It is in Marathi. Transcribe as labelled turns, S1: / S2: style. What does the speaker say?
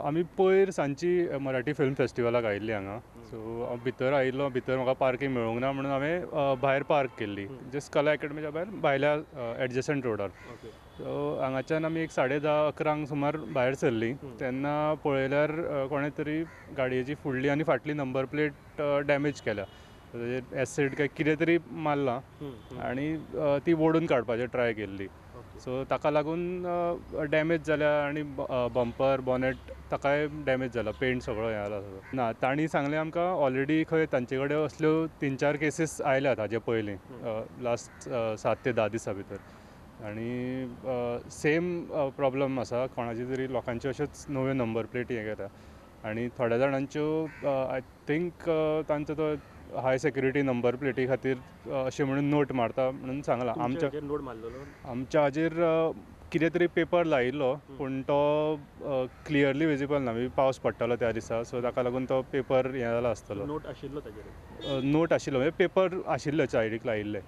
S1: आमी पयर सांजची मराठी फिल्म फेस्टिवलाक आयिल्ली हांगा. सो हांव भितर आयिल्लो. भितर म्हाका पार्किंग मेळूंक ना म्हणून हांवें भायर पार्क केल्ली जस्ट कला अकॅडमीच्या भायर भायल्या एडजस्टंट रोडार. सो हांगाच्यान आमी एक 10:30-11 सुमार भायर सरलीं. तेन्ना पळयल्यार कोणें तरी गाडयेची फुडली आनी फाटली नंबर प्लेट डॅमेज केल्या. ताजेर एसीड काय कितें तरी मारलां आनी ती ओडून काडपाची ट्राय केल्ली. सो ताका लागून डॅमेज जाल्या आनी बंपर बॉनेट ताकाय डॅमेज जाला. पेंट सगळो हें जाला सगळो. ना, तांणी सांगलें आमकां ऑलरेडी खंय तांचे कडेन असल्यो 3-4 केसीस आयल्यात हाजे पयलीं लास्ट 7 ते 10 दिसां भितर. आनी सेम प्रॉब्लम आसा. कोणाची तरी लोकांच्यो अश्योच नव्यो नंबर प्लेटी हें केल्या आनी थोड्या जाणांच्यो आय थिंक तांचो तो हाय सेक्युरिटी नंबर प्लेटी खातीर अशें म्हणून नोट मारता म्हणून सांगलां. आमच्या हाजेर कितें तरी पेपर लायिल्लो पूण तो क्लियरली विजिबल ना. मे बी पावस पडटालो त्या दिसा सो ताका लागून तो पेपर हें जाला आसतलो.
S2: नोट आशिल्लो ताजेर?
S1: नोट आशिल्लो म्हणजे पेपर आशिल्ले सायडीक लायिल्ले.